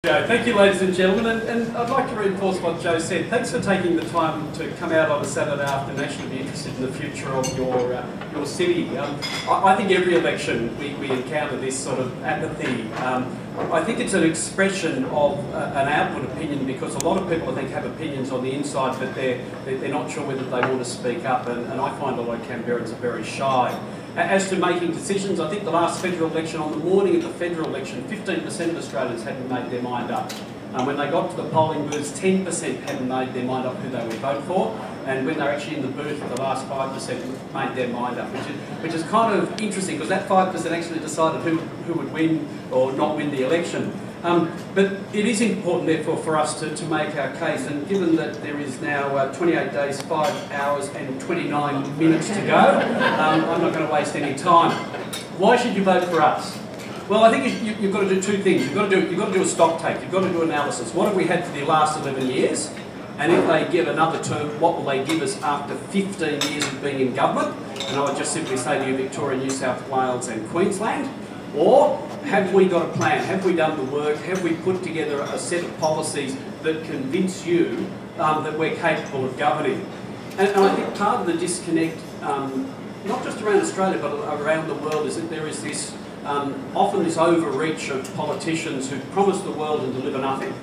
Joe. Thank you, ladies and gentlemen, and I'd like to reinforce what Joe said. Thanks for taking the time to come out on a Saturday afternoon and actually be interested in the future of your city. I think every election we encounter this sort of apathy. I think it's an expression of an outward opinion, because a lot of people, I think, have opinions on the inside, but they're not sure whether they want to speak up, and I find a lot of Canberrans are very shy. As to making decisions, I think the last federal election, on the morning of the federal election, 15% of Australians hadn't made their mind up. When they got to the polling booths, 10% hadn't made their mind up who they would vote for, and when they're actually in the booth, the last 5% made their mind up, which is kind of interesting, because that 5% actually decided who would win or not win the election. But it is important, therefore, for us to make our case, and given that there is now 28 days, 5 hours and 29 minutes to go, I'm not going to waste any time. Why should you vote for us? Well, I think you've got to do two things. You've got to do a stock take. You've got to do analysis. What have we had for the last 11 years? And if they get another term, what will they give us after 15 years of being in government? And I would just simply say to you, Victoria, New South Wales and Queensland. Or have we got a plan? Have we done the work? Have we put together a set of policies that convince you that we're capable of governing? And I think part of the disconnect, not just around Australia but around the world, is that there is this often this overreach of politicians who promise the world and deliver nothing.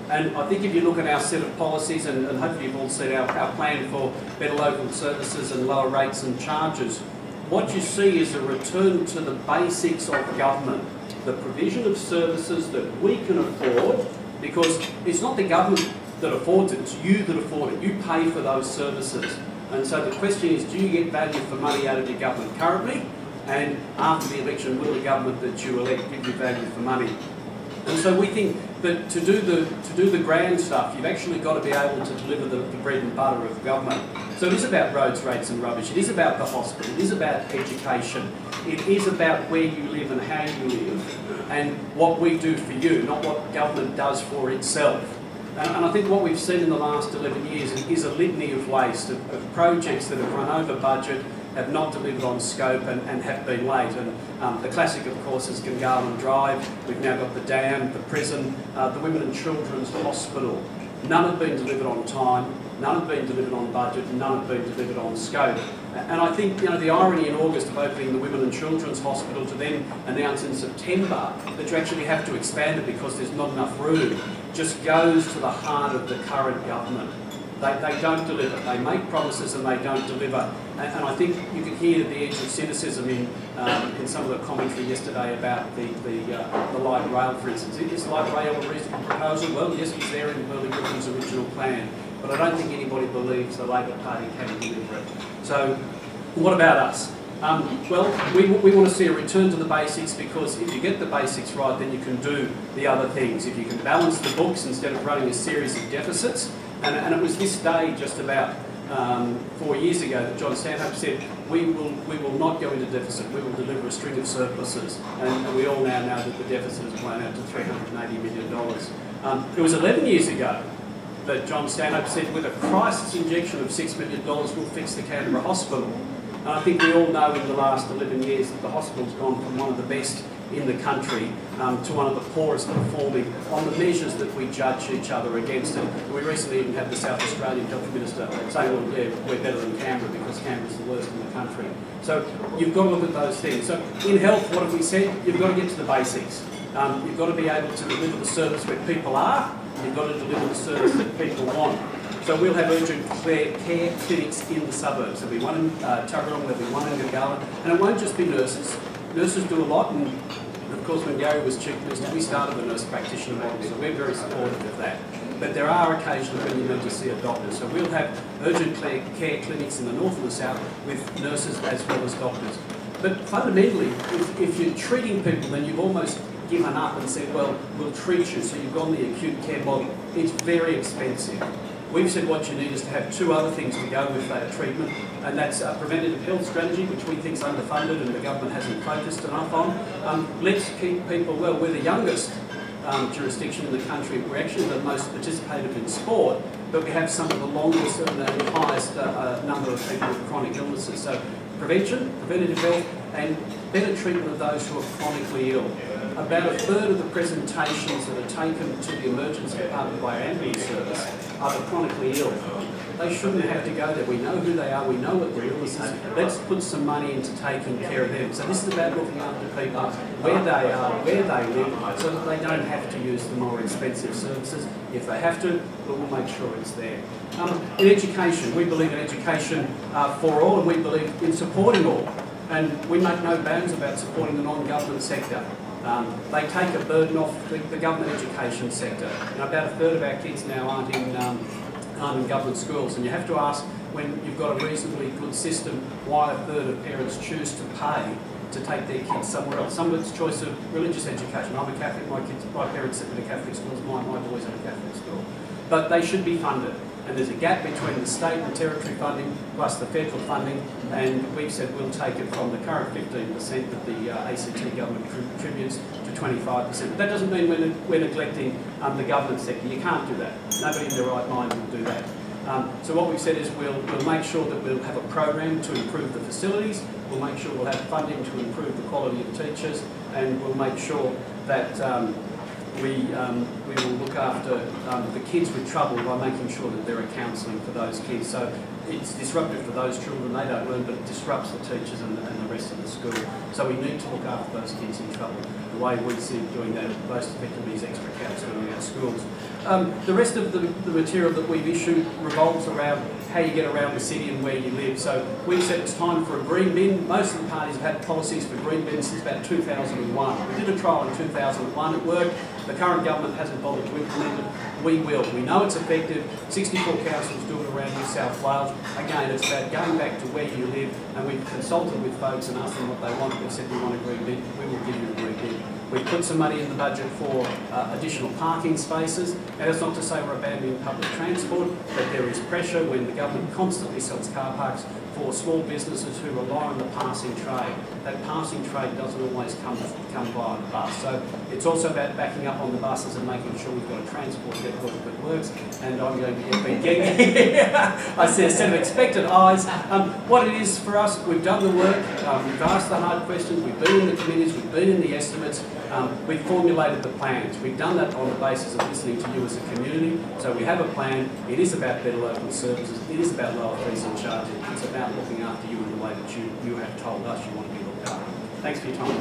And I think if you look at our set of policies, and hopefully you've all seen our plan for better local services and lower rates and charges, what you see is a return to the basics of government, the provision of services that we can afford, because it's not the government that affords it, it's you that afford it. You pay for those services. And so the question is, do you get value for money out of your government currently? And after the election, will the government that you elect give you value for money? And so we think that to do the grand stuff, you've actually got to be able to deliver the bread and butter of government. So it is about roads, rates and rubbish. It is about the hospital. It is about education. It is about where you live and how you live, and what we do for you, not what government does for itself. And I think what we've seen in the last 11 years is a litany of waste, of projects that have run over budget, have not delivered on scope, and have been late. And the classic, of course, is Gungahlin Drive. We've now got the dam, the prison, the Women and Children's Hospital. None have been delivered on time, none have been delivered on budget, and none have been delivered on scope. And I think, you know, the irony in August of opening the Women and Children's Hospital to then announce in September that you actually have to expand it because there's not enough room just goes to the heart of the current government. They don't deliver. They make promises and they don't deliver. And I think you could hear the edge of cynicism in some of the commentary yesterday about the light rail, for instance. Is light rail a reasonable proposal? Well, yes, it's there in Burley Griffin's original plan, but I don't think anybody believes the Labor Party can deliver it. So what about us? Well, we want to see a return to the basics, because if you get the basics right, then you can do the other things. If you can balance the books instead of running a series of deficits. And it was this day just about 4 years ago that John Stanhope said, we will not go into deficit, we will deliver a string of surpluses. And we all now know that the deficit has blown out to $380 million. It was 11 years ago that John Stanhope said, with a crisis injection of $6 million, we'll fix the Canberra Hospital. And I think we all know in the last 11 years that the hospital's gone from one of the best in the country to one of the poorest performing on the measures that we judge each other against. And we recently even had the South Australian Health Minister saying, well, yeah, we're better than Canberra because Canberra's the worst in the country. So you've got to look at those things. So in health, what have we said? You've got to get to the basics. You've got to be able to deliver the service where people are, and you've got to deliver the service that people want. So we'll have urgent care clinics in the suburbs. There'll be one in Tuggeranong, there'll be one in Gungahlin, and it won't just be nurses. Nurses do a lot, and of course when Gary was Chief Minister, we started the nurse practitioner model, so we're very supportive of that. But there are occasions when you need to see a doctor. So we'll have urgent care clinics in the north and the south with nurses as well as doctors. But fundamentally, if you're treating people, then you've almost given up and said, well, we'll treat you, so you've gone the acute care model. It's very expensive. We've said what you need is to have two other things to go with that treatment, and that's a preventative health strategy, which we think is underfunded and the government hasn't focused enough on. Let's keep people well. We're the youngest jurisdiction in the country. We're actually the most participative in sport, but we have some of the longest and the highest number of people with chronic illnesses. So prevention, preventative health, and better treatment of those who are chronically ill. about a third of the presentations that are taken to the emergency department by our ambulance service are the chronically ill. They shouldn't have to go there. We know who they are, we know what their illness is. Let's put some money into taking care of them. So this is about looking after people where they are, where they live, so that they don't have to use the more expensive services. If they have to, we'll make sure it's there. In education, we believe in education for all, and we believe in supporting all. And we make no bounds about supporting the non-government sector. They take a burden off the government education sector. About a third of our kids now aren't in government schools, and you have to ask, when you've got a reasonably good system, why a third of parents choose to pay to take their kids somewhere else. Some of it's choice of religious education. I'm a Catholic, my parents sent me to Catholic schools, my boys are at a Catholic school. But they should be funded. And there's a gap between the state and territory funding plus the federal funding, and we've said we'll take it from the current 15% that the ACT government contributes to 25%. But that doesn't mean we're neglecting the government sector. You can't do that. Nobody in their right mind will do that. So what we've said is we'll make sure that we'll have a program to improve the facilities, we'll make sure we'll have funding to improve the quality of teachers, and we'll make sure that we will look after the kids with trouble by making sure that there are counselling for those kids. So it's disruptive for those children, they don't learn, but it disrupts the teachers and the rest of the school. So we need to look after those kids in trouble. The way we see doing that most effectively is extra counselling in our schools. The rest of the material that we've issued revolves around how you get around the city and where you live. So we've said it's time for a green bin. Most of the parties have had policies for green bins since about 2001. We did a trial in 2001, it worked. The current government hasn't bothered to implement it. We will. We know it's effective. 64 councils do it around New South Wales. Again, it's about going back to where you live, and we've consulted with folks and asked them what they want. We've said we want a green bin. We will give you a green bin. We've put some money in the budget for additional parking spaces. And that's not to say we're abandoning public transport, but there is pressure when the government constantly sells car parks for small businesses who rely on the passing trade. That passing trade doesn't always come via the bus. So it's also about backing up on the buses and making sure we've got a transport network that works. And I'm going to get getting I see a set of expectant eyes. What it is for us, we've done the work, we've asked the hard questions, we've been in the committees, we've been in the estimates, we've formulated the plans. We've done that on the basis of listening to you as a community. So we have a plan. It is about better local services. It is about lower fees and charges. It's about looking after you in the way that you have told us you want to be looked after. Thanks for your time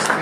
today.